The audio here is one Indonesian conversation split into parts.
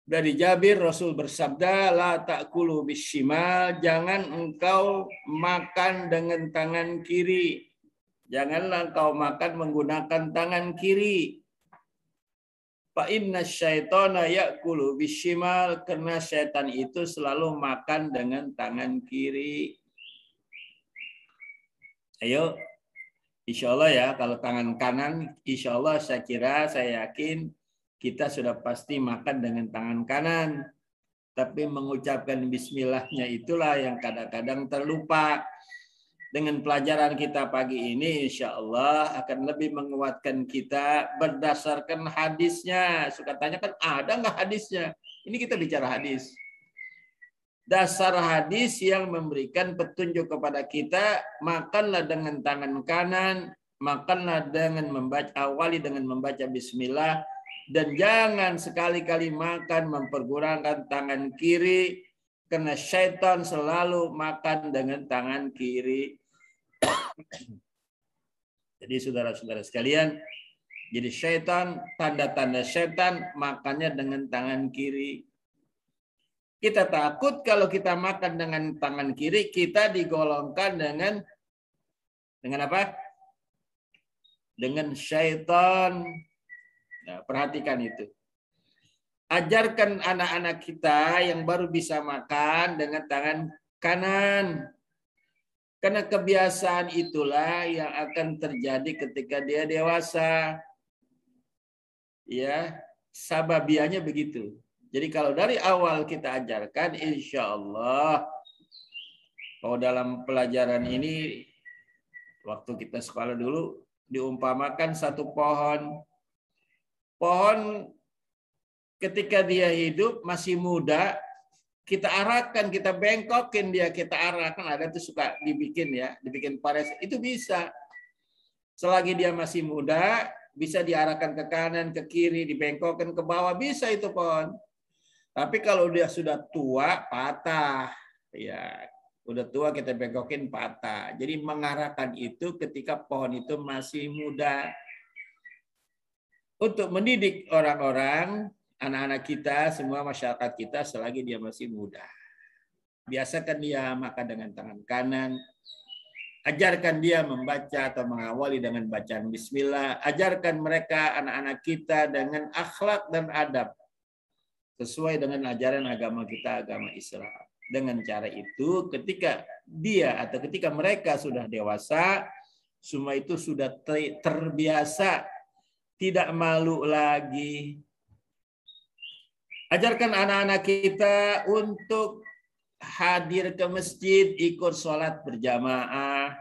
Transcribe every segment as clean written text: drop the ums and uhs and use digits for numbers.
Dari Jabir, Rasul bersabda, la ta'kulu bishimal, jangan engkau makan dengan tangan kiri. Janganlah engkau makan menggunakan tangan kiri. Fa inna syaitana ya'kulu bishimal, karena syaitan itu selalu makan dengan tangan kiri. Ayo, insya Allah ya, kalau tangan kanan, insya Allah saya yakin kita sudah pasti makan dengan tangan kanan. Tapi mengucapkan bismillahnya itulah yang kadang-kadang terlupa. Dengan pelajaran kita pagi ini, insya Allah akan lebih menguatkan kita berdasarkan hadisnya. Suka tanya kan, ada nggak hadisnya? Ini kita bicara hadis. Dasar hadis yang memberikan petunjuk kepada kita, makanlah dengan tangan kanan, makanlah dengan awali dengan membaca bismillah, dan jangan sekali-kali makan mempergunakan tangan kiri, karena syaitan selalu makan dengan tangan kiri. Jadi saudara-saudara sekalian, jadi syaitan, tanda-tanda syaitan makannya dengan tangan kiri. Kita takut kalau kita makan dengan tangan kiri, kita digolongkan dengan apa? Dengan syaitan. Nah, perhatikan itu. Ajarkan anak-anak kita yang baru bisa makan dengan tangan kanan. Karena kebiasaan itulah yang akan terjadi ketika dia dewasa. Ya, sababianya begitu. Jadi kalau dari awal kita ajarkan, insya Allah, kalau dalam pelajaran ini, waktu kita sekolah dulu, diumpamakan satu pohon. Pohon ketika dia hidup masih muda, kita arahkan, kita bengkokin dia, kita arahkan. Ada tuh suka dibikin ya, dibikin pares, itu bisa. Selagi dia masih muda, bisa diarahkan ke kanan, ke kiri, dibengkokin ke bawah, bisa itu pohon. Tapi kalau dia sudah tua, patah. Ya, udah tua kita bengkokin patah. Jadi mengarahkan itu ketika pohon itu masih muda. Untuk mendidik orang-orang, anak-anak kita, semua masyarakat kita selagi dia masih muda. Biasakan dia makan dengan tangan kanan. Ajarkan dia membaca atau mengawali dengan bacaan bismillah. Ajarkan mereka, anak-anak kita, dengan akhlak dan adab. Sesuai dengan ajaran agama kita, agama Islam. Dengan cara itu, ketika dia atau ketika mereka sudah dewasa, semua itu sudah terbiasa, tidak malu lagi. Ajarkan anak-anak kita untuk hadir ke masjid, ikut sholat berjamaah.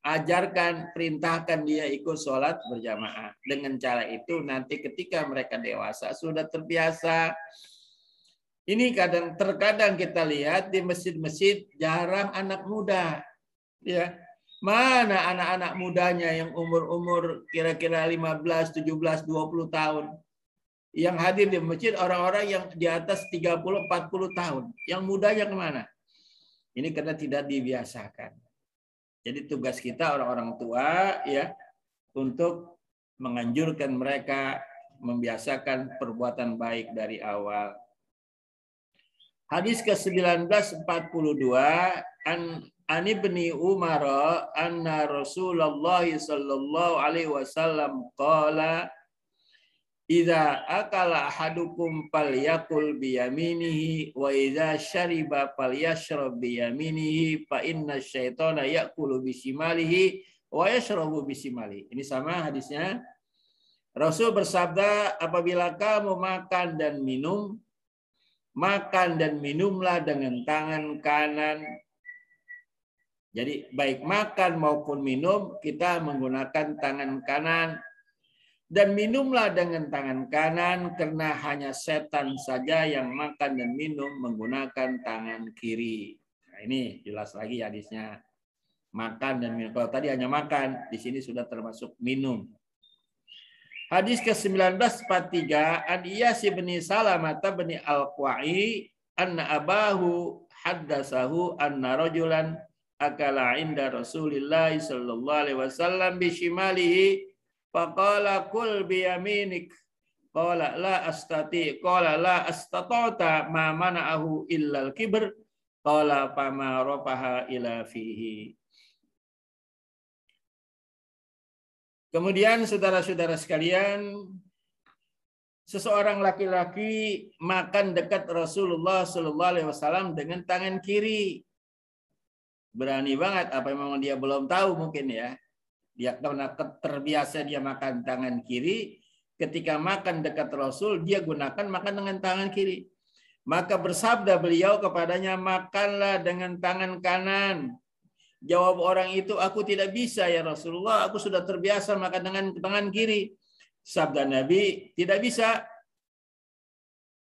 Ajarkan, perintahkan dia ikut sholat berjamaah. Dengan cara itu nanti ketika mereka dewasa sudah terbiasa. Ini terkadang kita lihat di masjid-masjid jarang anak muda. Ya, mana anak-anak mudanya yang umur-umur kira-kira 15, 17, 20 tahun. Yang hadir di masjid orang-orang yang di atas 30, 40 tahun. Yang mudanya kemana? Ini karena tidak dibiasakan. Jadi tugas kita orang-orang tua ya untuk menganjurkan mereka membiasakan perbuatan baik dari awal. Hadis ke-1942 an Ibni Umar anna Rasulullah sallallahu alaihi wasallam qala idza akala ahadukum falyakul biyaminihi wa idza syariba falyashrab biyaminihi fa inna syaitana ya'kulu bisimalihi wa yashrabu bisimalihi. Ini sama hadisnya. Rasul bersabda, apabila kamu makan dan minum, makan dan minumlah dengan tangan kanan. Jadi baik makan maupun minum kita menggunakan tangan kanan. Dan minumlah dengan tangan kanan karena hanya setan saja yang makan dan minum menggunakan tangan kiri. Nah, ini jelas lagi hadisnya. Makan dan minum. Kalau tadi hanya makan, di sini sudah termasuk minum. Hadis ke-1943 an Iyas bin Salamah bin Al-Qa'i anna abahu haddatsahu anna rajulan akala inda Rasulillah sallallahu alaihi wasallam bi shimalihi faqala kul biyaminik Qala la astati, qala la astata'ta ma mana'ahu illa al-kibr, qala fama rafaha ila fihi. Kemudian saudara-saudara sekalian, seseorang laki-laki makan dekat Rasulullah Sallallahu Alaihi Wasallam dengan tangan kiri. Berani banget, apa memang dia belum tahu mungkin ya. Dia karena terbiasa dia makan tangan kiri, ketika makan dekat Rasul, dia gunakan makan dengan tangan kiri. Maka bersabda beliau kepadanya, makanlah dengan tangan kanan. Jawab orang itu, aku tidak bisa ya Rasulullah, aku sudah terbiasa makan dengan tangan kiri. Sabda Nabi, tidak bisa.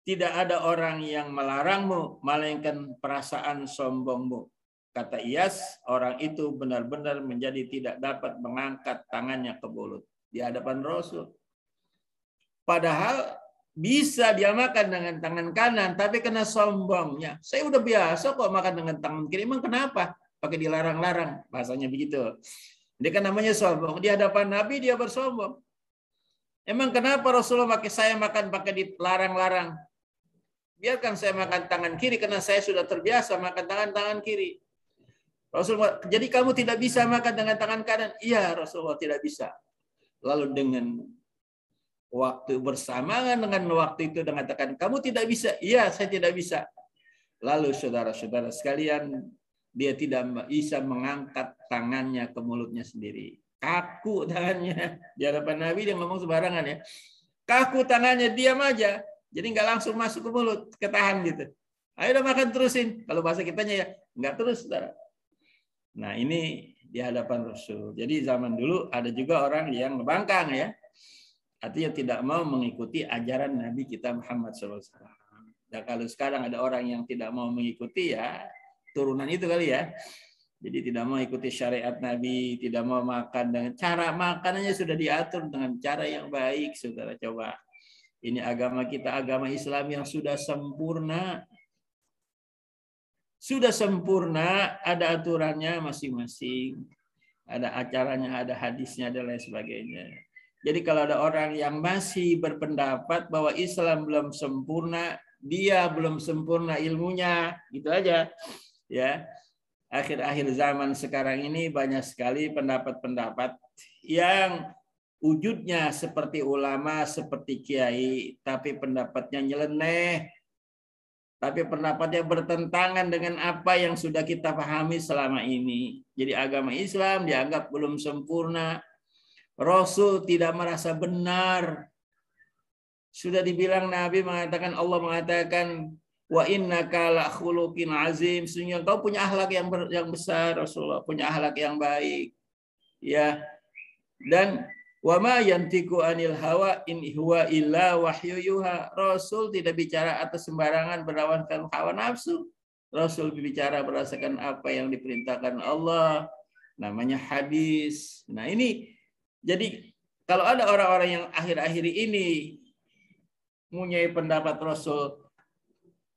Tidak ada orang yang melarangmu, melainkan perasaan sombongmu. Kata Iyas, orang itu benar-benar menjadi tidak dapat mengangkat tangannya ke mulut di hadapan Rasul. Padahal bisa dia makan dengan tangan kanan, tapi kena sombongnya. Saya udah biasa kok makan dengan tangan kiri. Emang kenapa? Pakai dilarang-larang. Bahasanya begitu. Dia kan namanya sombong. Di hadapan Nabi dia bersombong. Emang kenapa Rasulullah pakai saya makan pakai dilarang-larang? Biarkan saya makan tangan kiri karena saya sudah terbiasa makan tangan kiri. Rasulullah, jadi kamu tidak bisa makan dengan tangan kanan? Iya, Rasulullah tidak bisa. Lalu dengan waktu bersamaan dengan waktu itu mengatakan, kamu tidak bisa? Iya, saya tidak bisa. Lalu saudara-saudara sekalian, dia tidak bisa mengangkat tangannya ke mulutnya sendiri. Kaku tangannya. Di hadapan Nabi dia ngomong sembarangan ya. Kaku tangannya, diam aja. Jadi nggak langsung masuk ke mulut, ketahan gitu. Ayo udah makan terusin. Kalau bahasa kitanya ya, nggak terus, saudara. Nah ini di hadapan Rasul. Jadi zaman dulu ada juga orang yang ngebangkang ya. Artinya tidak mau mengikuti ajaran Nabi kita Muhammad SAW. Dan kalau sekarang ada orang yang tidak mau mengikuti ya, turunan itu kali ya. Jadi tidak mau ikuti syariat Nabi, tidak mau makan dengan cara makanannya sudah diatur dengan cara yang baik, saudara. Coba. Ini agama kita, agama Islam yang sudah sempurna. Sudah sempurna, ada aturannya masing-masing. Ada acaranya, ada hadisnya, dan lain sebagainya. Jadi kalau ada orang yang masih berpendapat bahwa Islam belum sempurna, dia belum sempurna ilmunya, gitu aja. Ya, akhir-akhir zaman sekarang ini banyak sekali pendapat-pendapat yang wujudnya seperti ulama, seperti kiai, tapi pendapatnya nyeleneh. Tapi pendapatnya bertentangan dengan apa yang sudah kita pahami selama ini. Jadi agama Islam dianggap belum sempurna. Rasul tidak merasa benar. Sudah dibilang Nabi mengatakan, Allah mengatakan, wa innaka la khuluqin azim. Sesungguhnya kau punya akhlak yang besar, Rasulullah punya akhlak yang baik. Ya. Dan wa ma yantiqu anil hawa in huwa illa wahyu yuha. Rasul tidak bicara atas sembarangan berdasarkan hawa nafsu. Rasul berbicara berdasarkan apa yang diperintahkan Allah. Namanya hadis. Nah ini, jadi kalau ada orang-orang yang akhir-akhir ini mempunyai pendapat Rasul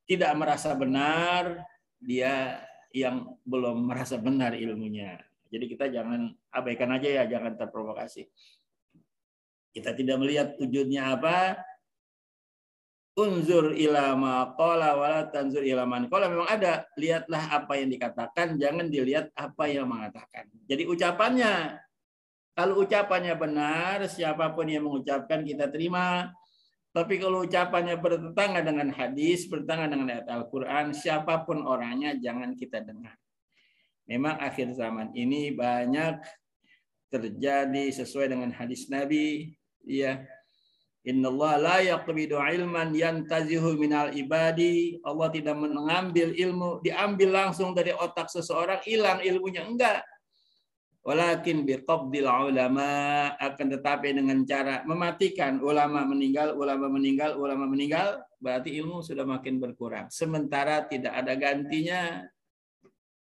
tidak merasa benar, dia yang belum merasa benar ilmunya. Jadi kita jangan abaikan aja ya, jangan terprovokasi. Kita tidak melihat tujuannya apa. Unzur ila ma qala wala tanzur ila man qala. Memang ada, lihatlah apa yang dikatakan, jangan dilihat apa yang mengatakan. Jadi ucapannya, kalau ucapannya benar, siapapun yang mengucapkan kita terima. Tapi kalau ucapannya bertentangan dengan hadis, bertentangan dengan ayat Al-Quran, siapapun orangnya jangan kita dengar. Memang akhir zaman ini banyak terjadi sesuai dengan hadis Nabi. Ya, innallaha la yaqbidu ilman yantazihu minal ibadi. Allah tidak mengambil ilmu, diambil langsung dari otak seseorang, hilang ilmunya, enggak. Walakin biqabdil ulama, akan tetapi dengan cara mematikan ulama meninggal, berarti ilmu sudah makin berkurang. Sementara tidak ada gantinya.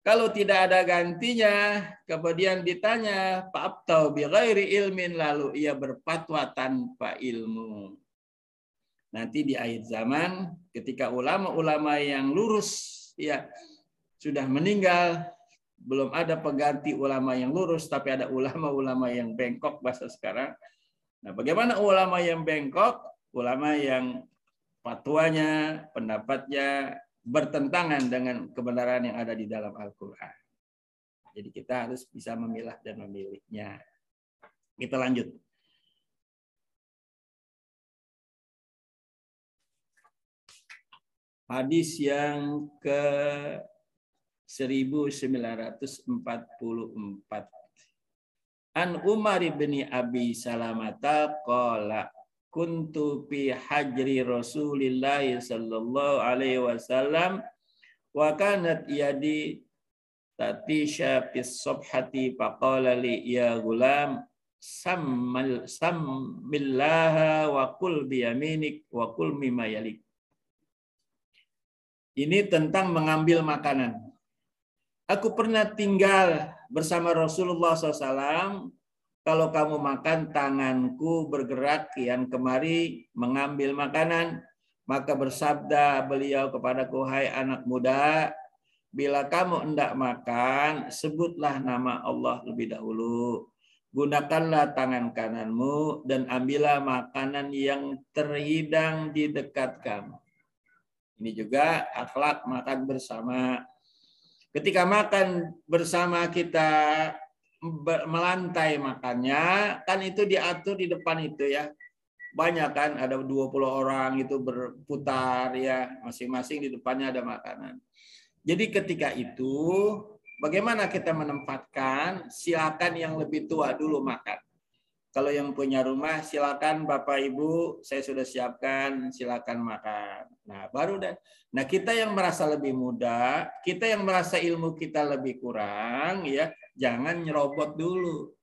Kalau tidak ada gantinya, kemudian ditanya, fa'abtau bi ghairi ilmin, lalu ia berfatwa tanpa ilmu. Nanti di akhir zaman, ketika ulama-ulama yang lurus ya sudah meninggal, belum ada pengganti ulama yang lurus, tapi ada ulama-ulama yang bengkok bahasa sekarang. Nah, bagaimana ulama yang bengkok? ulama yang fatwanya, pendapatnya bertentangan dengan kebenaran yang ada di dalam Al-Quran. Jadi kita harus bisa memilah dan memilihnya. Kita lanjut. Hadis yang ke 1944. An Umar bin Abi Salamata qala kuntu fi hajri Rasulillah sallallahu alaihi wasallam wa kanat yadi tatisha fis subhati faqala li ya gulam sammillaha wa kul bi yaminik wa kul mimma yalik. Ini tentang mengambil makanan. Aku pernah tinggal bersama Rasulullah SAW. Kalau kamu makan, tanganku bergerak kian kemari mengambil makanan. Maka bersabda beliau kepadaku, hai anak muda, bila kamu hendak makan, sebutlah nama Allah lebih dahulu. Gunakanlah tangan kananmu dan ambillah makanan yang terhidang di dekat kamu. Ini juga akhlak makan bersama. Ketika makan bersama kita melantai makannya, kan itu diatur di depan itu ya. Banyak kan, ada 20 orang itu berputar ya, masing-masing di depannya ada makanan. Jadi ketika itu, bagaimana kita menempatkan? Silakan yang lebih tua dulu makan. Kalau yang punya rumah, silakan Bapak Ibu, saya sudah siapkan, silakan makan. Nah, baru dan nah kita yang merasa lebih muda, kita yang merasa ilmu kita lebih kurang, ya jangan nyerobot dulu.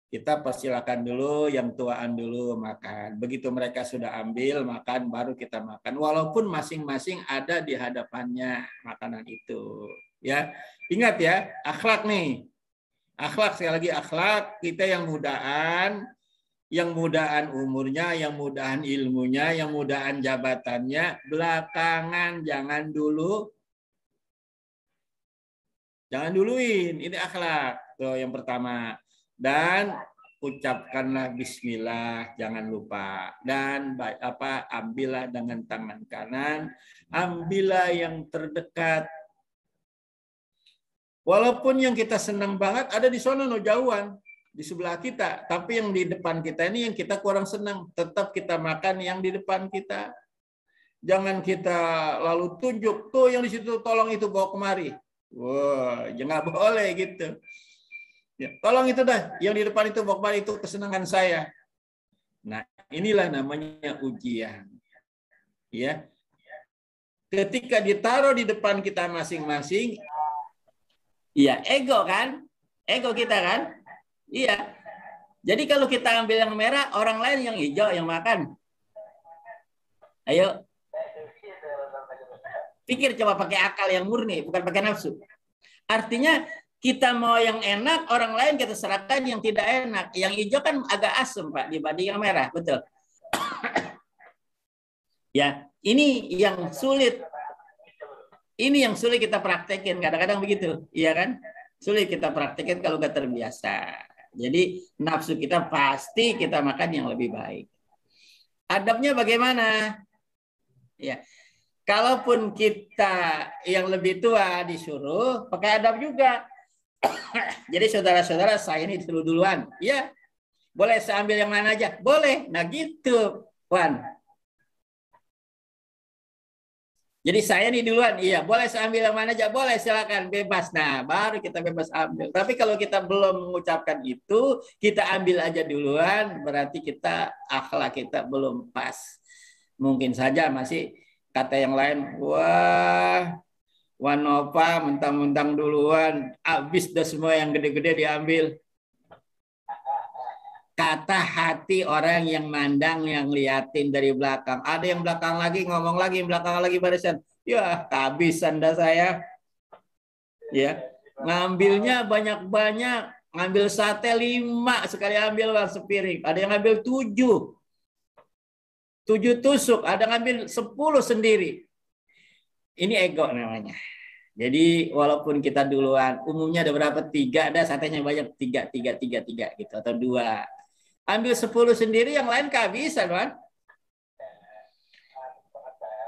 Kita persilakan dulu, yang tuaan dulu makan. Begitu mereka sudah ambil makan, baru kita makan. Walaupun masing-masing ada di hadapannya makanan itu. Ya, ingat ya, akhlak nih. Akhlak, sekali lagi akhlak, kita yang mudaan umurnya, yang mudaan ilmunya, yang mudaan jabatannya, belakangan jangan duluin. Ini akhlak. Tuh yang pertama. Dan ucapkanlah bismillah, jangan lupa. Dan ambillah dengan tangan kanan, ambillah yang terdekat. Walaupun yang kita senang banget ada di sana no jauhan di sebelah kita, tapi yang di depan kita ini yang kita kurang senang, tetap kita makan yang di depan kita. Jangan kita lalu tunjuk tuh yang di situ, tolong itu bawa kemari. Wah, jangan boleh gitu. Ya, tolong itu dah, yang di depan itu bawa kemari, itu kesenangan saya. Nah, inilah namanya ujian. Ya. Ketika ditaruh di depan kita masing-masing, iya, ego kan? Ego kita kan? Iya. Jadi kalau kita ambil yang merah, orang lain yang hijau yang makan. Ayo. Pikir coba pakai akal yang murni, bukan pakai nafsu. Artinya kita mau yang enak, orang lain kita serahkan yang tidak enak. Yang hijau kan agak asam, Pak, dibanding yang merah, betul. Ya, ini yang sulit. Ini yang sulit kita praktekin, kadang-kadang begitu, iya kan? Sulit kita praktekin kalau nggak terbiasa. Jadi nafsu kita pasti kita makan yang lebih baik. Adabnya bagaimana? Ya, kalaupun kita yang lebih tua disuruh, pakai adab juga. Jadi saudara-saudara, saya ini duluan, ya, boleh saya ambil yang mana aja, boleh. Nah gitu, Wan. Jadi saya nih duluan, iya boleh saya ambil yang mana aja, boleh silakan bebas. Nah baru kita bebas ambil. Tapi kalau kita belum mengucapkan itu, kita ambil aja duluan, berarti kita akhlak kita belum pas. Mungkin saja masih kata yang lain, wah Wanova mentang-mentang duluan, habis dah semua yang gede-gede diambil. Kata hati orang yang mandang, yang liatin dari belakang. Ada yang belakang lagi, ngomong lagi, belakang lagi barisan. Ya, kehabisan dah saya. Ya, ngambilnya banyak-banyak. Ngambil sate 5 sekali ambil sepiring. Ada yang ngambil 7. 7 tusuk, ada yang ngambil 10 sendiri. Ini ego namanya. Jadi walaupun kita duluan, umumnya ada berapa? 3, ada satenya banyak 3 gitu atau 2. Ambil 10 sendiri, yang lain kehabisan, kan?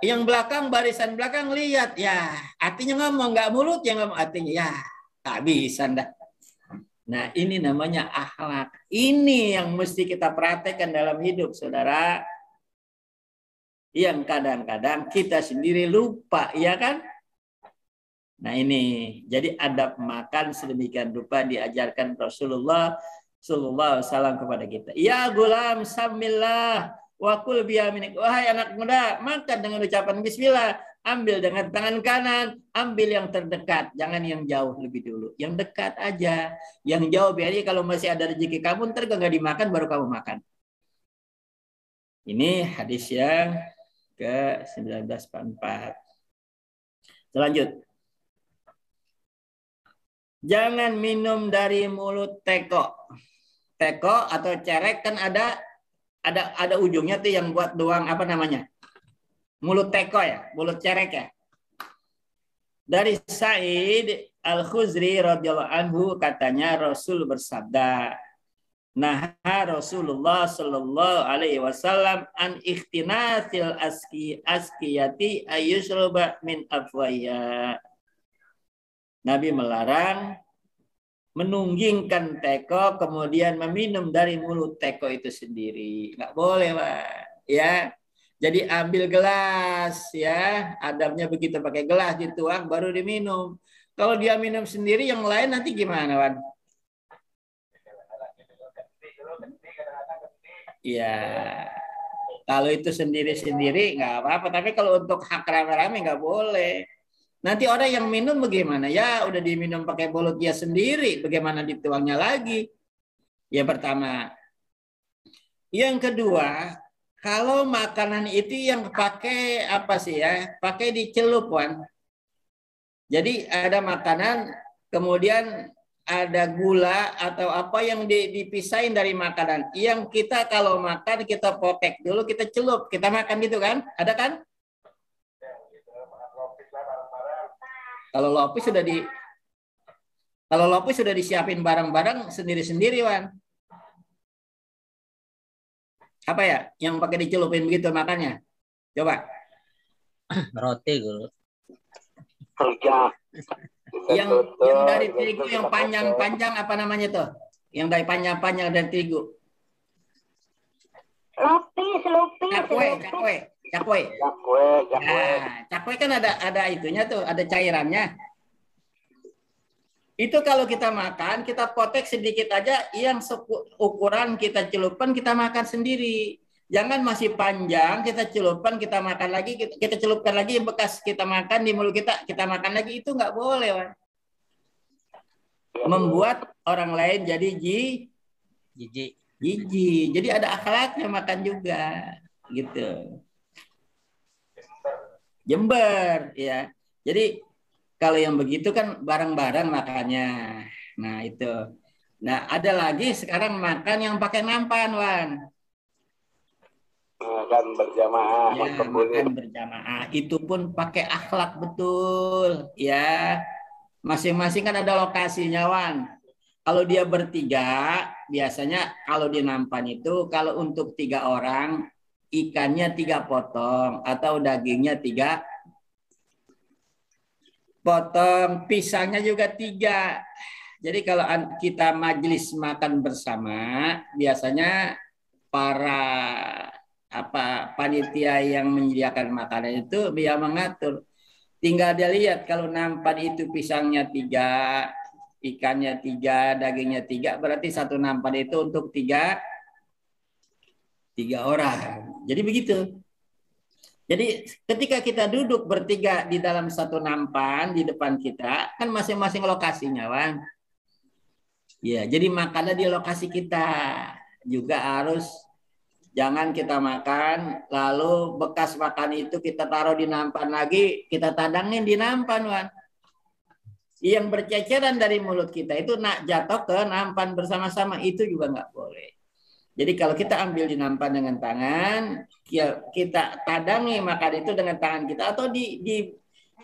Yang belakang, barisan belakang lihat, ya artinya ngomong, nggak mulut yang ngomong, artinya ya kehabisan dah. Nah, ini namanya akhlak. Ini yang mesti kita praktekkan dalam hidup, saudara. Yang kadang-kadang kita sendiri lupa, ya kan? Nah ini, jadi adab makan sedemikian rupa diajarkan Rasulullah Sallallahu Alaihi Wasallam kepada kita. Ya gulam, samillah, wakul biyaminik. Wahai anak muda, makan dengan ucapan Bismillah. Ambil dengan tangan kanan, ambil yang terdekat, jangan yang jauh lebih dulu. Yang dekat aja, yang jauh biarnya kalau masih ada rezeki kamu, ntar nggak dimakan baru kamu makan. Ini hadis yang ke-1944. Selanjut. Jangan minum dari mulut teko. Teko atau cerek kan ada ujungnya tuh yang buat doang apa namanya? Mulut teko ya, mulut cerek ya. Dari Sa'id Al-Khudri radhiyallahu anhu katanya Rasul bersabda, nah Rasulullah sallallahu alaihi wasallam an ikhtinasil askiyati ayyushruba min afwaya. Nabi melarang menunggingkan teko kemudian meminum dari mulut teko itu sendiri. Nggak boleh, Pak. Ya. Jadi ambil gelas ya, adabnya begitu, pakai gelas dituang baru diminum. Kalau dia minum sendiri yang lain nanti gimana, Wan? Ya. Kalau itu sendiri-sendiri nggak apa-apa, tapi kalau untuk hak rame-rame nggak boleh. Nanti orang yang minum bagaimana? Ya udah diminum pakai mulut dia sendiri, bagaimana dituangnya lagi? Ya pertama. Yang kedua, kalau makanan itu yang pakai apa sih ya? Pakai dicelup, Wan. Jadi ada makanan, kemudian ada gula atau apa yang dipisahin dari makanan. Yang kita kalau makan kita potek dulu, kita celup, kita makan gitu kan? Ada kan? Kalau lopi sudah disiapin barang-barang sendiri-sendiri, Wan. Apa ya? Yang pakai dicelupin begitu makannya? Coba. Roti dulu. Yang dari terigu yang panjang-panjang apa namanya tuh? Yang dari panjang-panjang dari terigu. Cakwe. Nah, cakwe kan ada itunya tuh, ada cairannya. Itu kalau kita makan, kita potek sedikit aja, yang ukuran kita celupkan, kita makan sendiri. Jangan masih panjang, kita celupkan, kita makan lagi, kita celupkan lagi, bekas kita makan di mulut kita makan lagi, itu nggak boleh, Wan. Membuat orang lain jadi jijik. Jadi ada akhlaknya makan juga, gitu. Jember, ya. Jadi kalau yang begitu kan bareng-bareng makannya. Nah itu. Nah ada lagi sekarang makan yang pakai nampan, Wan. Makan berjamaah. Ya, makan berjamaah. Itu pun pakai akhlak betul, ya. Masing-masing kan ada lokasinya, Wan. Kalau dia bertiga, biasanya kalau di nampan itu, kalau untuk 3 orang, ikannya 3 potong atau dagingnya 3 potong, pisangnya juga 3. Jadi kalau kita majelis makan bersama, biasanya para panitia yang menyediakan makanan itu dia mengatur. Tinggal dia lihat kalau nampan itu pisangnya 3, ikannya 3, dagingnya 3, berarti satu nampan itu untuk 3 orang. Jadi begitu. Jadi ketika kita duduk bertiga di dalam satu nampan di depan kita, kan masing-masing lokasinya, Wan. Ya, jadi makannya di lokasi kita. Juga harus jangan kita makan, lalu bekas makan itu kita taruh di nampan lagi, kita tadangin di nampan, Wan. Yang berceceran dari mulut kita itu nak jatuh ke nampan bersama-sama, itu juga nggak boleh. Jadi kalau kita ambil di nampan dengan tangan, kita tadangi makan itu dengan tangan kita, atau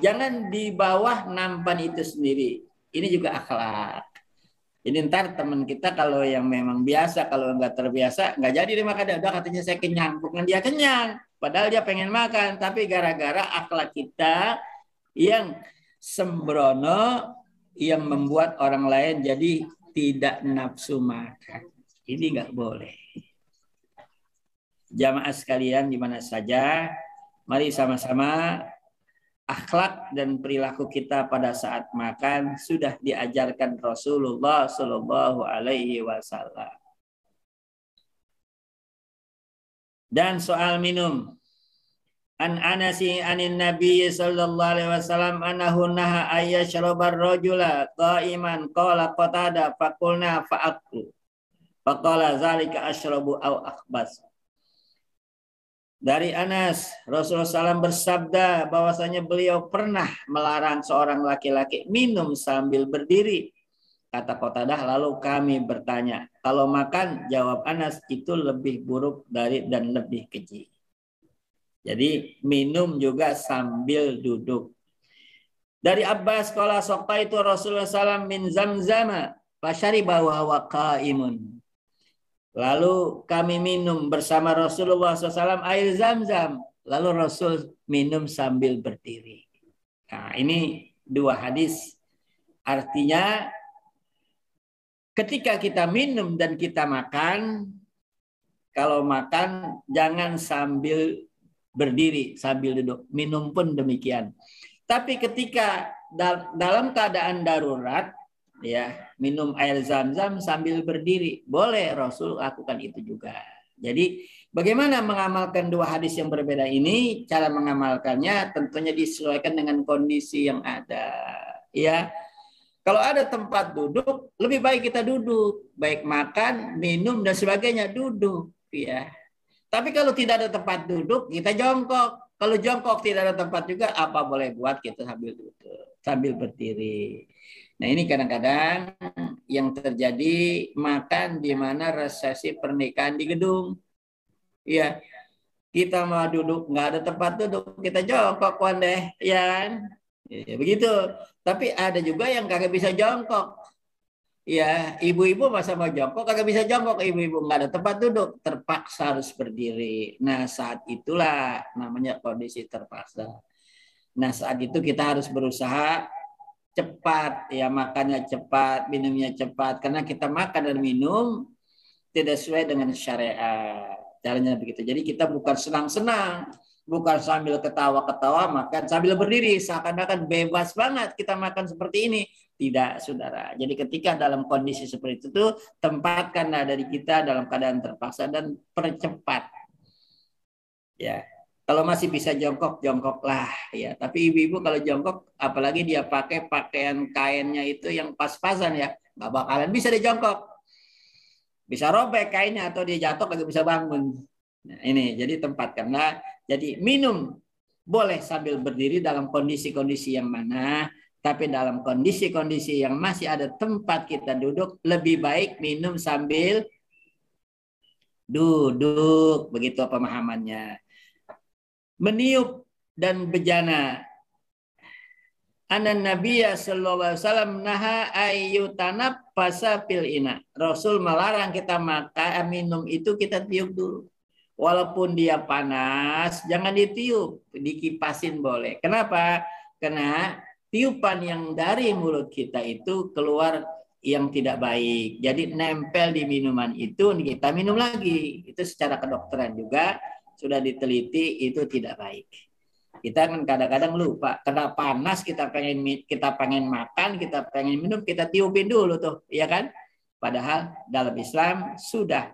jangan di bawah nampan itu sendiri. Ini juga akhlak. Jadi ntar teman kita kalau yang memang biasa, kalau nggak terbiasa, nggak jadi dia makan. Udah katanya saya kenyang, bukan dia kenyang. Padahal dia pengen makan, tapi gara-gara akhlak kita yang sembrono, yang membuat orang lain jadi tidak nafsu makan. Ini nggak boleh. Jamaah sekalian di mana saja, mari sama-sama akhlak dan perilaku kita pada saat makan sudah diajarkan Rasulullah Shallallahu Alaihi Wasallam. Dan soal minum, an Anasi anin Nabi Sallallahu Alaihi Wasallam anahu naha ayyashrabar rajula qa'iman qala qatada faqulna fa'aklu faqala zalika ashrabu au akhbas. Dari Anas, Rasulullah SAW bersabda bahwasanya beliau pernah melarang seorang laki-laki minum sambil berdiri. Kata Qatadah, lalu kami bertanya, kalau makan, jawab Anas, itu lebih buruk dari dan lebih keji. Jadi minum juga sambil duduk. Dari Abbas, qala saqaitu Rasulullah SAW min zamzama, fasyariba wa huwa qa'imun. Lalu kami minum bersama Rasulullah SAW air zam-zam. Lalu Rasul minum sambil berdiri. Nah, ini dua hadis. Artinya ketika kita minum dan kita makan, kalau makan jangan sambil berdiri, sambil duduk. Minum pun demikian. Tapi ketika dalam keadaan darurat, ya, minum air zam-zam sambil berdiri, boleh. Rasul lakukan itu juga. Jadi bagaimana mengamalkan dua hadis yang berbeda ini? Cara mengamalkannya tentunya disesuaikan dengan kondisi yang ada, ya. Kalau ada tempat duduk, lebih baik kita duduk, baik makan, minum dan sebagainya duduk, ya. Tapi kalau tidak ada tempat duduk, kita jongkok. Kalau jongkok tidak ada tempat juga, apa boleh buat kita sambil duduk, sambil berdiri. Nah, ini kadang-kadang yang terjadi makan di mana resepsi pernikahan di gedung. Ya, kita mau duduk, nggak ada tempat duduk, kita jongkok deh, ya. Ya, begitu. Tapi ada juga yang kagak bisa jongkok. Ya, ibu-ibu masa mau jongkok, kagak bisa jongkok, ibu-ibu nggak ada tempat duduk, terpaksa harus berdiri. Nah, saat itulah namanya kondisi terpaksa. Nah, saat itu kita harus berusaha cepat, ya, makannya cepat, minumnya cepat, karena kita makan dan minum tidak sesuai dengan syariat. Caranya begitu. Jadi kita bukan senang-senang, bukan sambil ketawa-ketawa makan sambil berdiri, seakan-akan bebas banget kita makan seperti ini. Tidak, saudara. Jadi ketika dalam kondisi seperti itu, tempatkanlah dari kita dalam keadaan terpaksa dan percepat. Ya. Kalau masih bisa jongkok, jongkoklah, ya. Tapi ibu-ibu kalau jongkok, apalagi dia pakai pakaian kainnya itu yang pas-pasan, ya, nggak bakalan bisa dia jongkok. Bisa robek kainnya atau dia jatuh kagak bisa bangun. Nah, ini jadi tempatkanlah. Jadi minum boleh sambil berdiri dalam kondisi-kondisi yang mana, tapi dalam kondisi-kondisi yang masih ada tempat kita duduk, lebih baik minum sambil duduk. Begitu pemahamannya. Meniup dan bejana. Anan Nabiya sallallahu alaihi wasallam naha ayyutanab fasa fil ina. Rasul melarang kita makan minum itu kita tiup dulu. Walaupun dia panas, jangan ditiup, dikipasin boleh. Kenapa? Karena tiupan yang dari mulut kita itu keluar yang tidak baik. Jadi nempel di minuman itu, kita minum lagi. Itu secara kedokteran juga sudah diteliti, itu tidak baik. Kita kan kadang-kadang lupa, karena panas kita pengen makan, kita pengen minum, kita tiupin dulu tuh, ya kan? Padahal dalam Islam sudah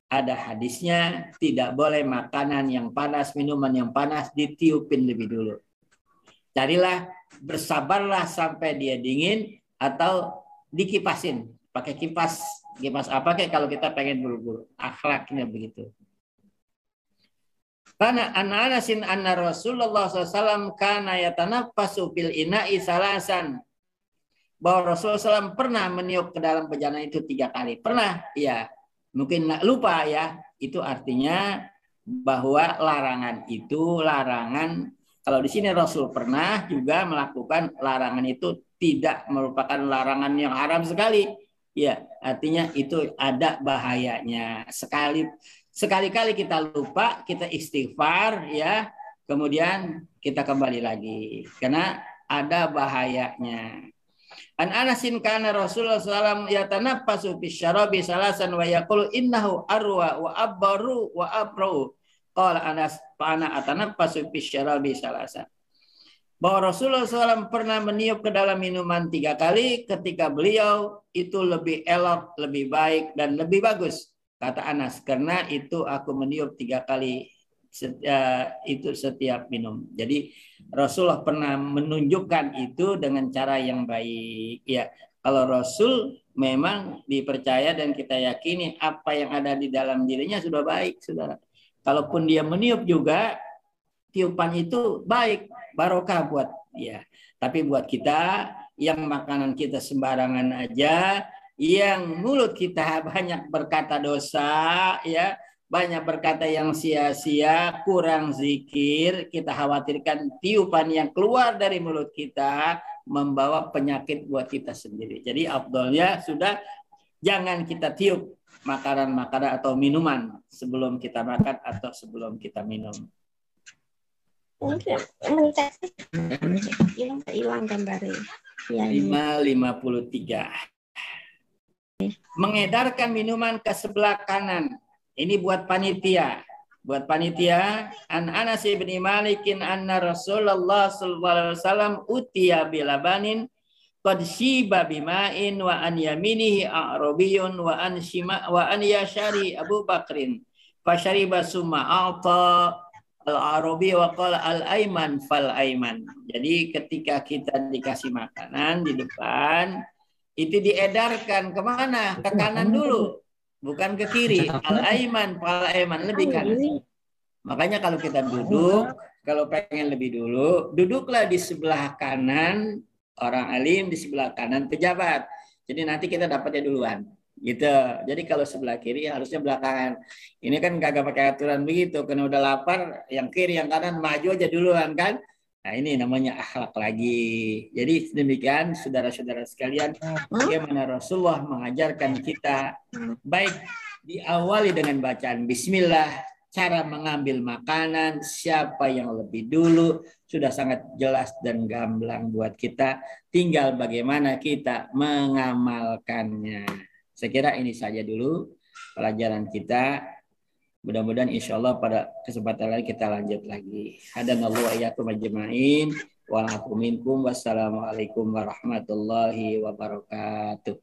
ada hadisnya, tidak boleh makanan yang panas, minuman yang panas ditiupin lebih dulu. Carilah, bersabarlah sampai dia dingin atau dikipasin, pakai kipas apa kayak kalau kita pengen buru-buru. Akhlaknya begitu. Karena Anasin anna Rasulullah SAW kana yatanaffasu fil ina'i salasan. Bahwa Rasulullah SAW pernah meniup ke dalam bejana itu 3 kali. Pernah, ya. Mungkin lupa ya. Itu artinya bahwa larangan itu larangan. Kalau di sini Rasul pernah juga melakukan larangan itu tidak merupakan larangan yang haram sekali. Ya, artinya itu ada bahayanya. Sekali-kali kita lupa, kita istighfar ya, kemudian kita kembali lagi. Karena ada bahayanya. An Anasin kana Rasulullah SAW yatanaffasu fi syarabi salasan wa yaqulu innahu arwa wa abbaru wa abrau. Qala Anas fa ana atanaffasu fi syarabi salasan. Bahwa Rasulullah SAW pernah meniup ke dalam minuman 3 kali ketika beliau itu lebih elok, lebih baik, dan lebih bagus. Kata Anas, karena itu aku meniup 3 kali itu setiap minum. Jadi Rasulullah pernah menunjukkan itu dengan cara yang baik. Ya, kalau Rasul memang dipercaya dan kita yakini apa yang ada di dalam dirinya sudah baik, saudara. Kalaupun dia meniup juga, tiupan itu baik, barokah buat dia. Tapi buat kita yang makanan kita sembarangan aja, yang mulut kita banyak berkata dosa, ya, banyak berkata yang sia-sia, kurang zikir, kita khawatirkan tiupan yang keluar dari mulut kita membawa penyakit buat kita sendiri. Jadi afdolnya sudah jangan kita tiup makanan-makanan atau minuman sebelum kita makan atau sebelum kita minum. Hilang gambarnya. 553. Mengedarkan minuman ke sebelah kanan. Ini buat panitia. Buat panitia, An Anas bin Malikin anna Rasulullah sallallahu alaihi wasallam utiya bilabanin qad shiba bima'in wa an yaminihi a'rabiyun wa an yashari Abu Bakrin. Fashariba summa a'ta al-Arabi wa qala al-Aiman fal-Aiman. Jadi ketika kita dikasih makanan di depan, itu diedarkan kemana? Ke kanan dulu, bukan ke kiri. Al-Aiman fal-Aiman, lebih kanan. Makanya kalau kita duduk, kalau pengen lebih dulu, duduklah di sebelah kanan orang alim, di sebelah kanan pejabat. Jadi nanti kita dapatnya duluan. Gitu. Jadi kalau sebelah kiri harusnya belakangan. Ini kan kagak pakai aturan begitu. Karena udah lapar, yang kiri, yang kanan maju aja duluan kan. Nah ini namanya akhlak lagi. Jadi demikian saudara-saudara sekalian, bagaimana Rasulullah mengajarkan kita baik diawali dengan bacaan Bismillah, cara mengambil makanan, siapa yang lebih dulu, sudah sangat jelas dan gamblang buat kita. Tinggal bagaimana kita mengamalkannya. Saya kira ini saja dulu pelajaran kita. Mudah-mudahan insya Allah pada kesempatan lain kita lanjut lagi. Hadanallahu wa iyyakum ajma'in. Wa minkum. Wassalamualaikum warahmatullahi wabarakatuh.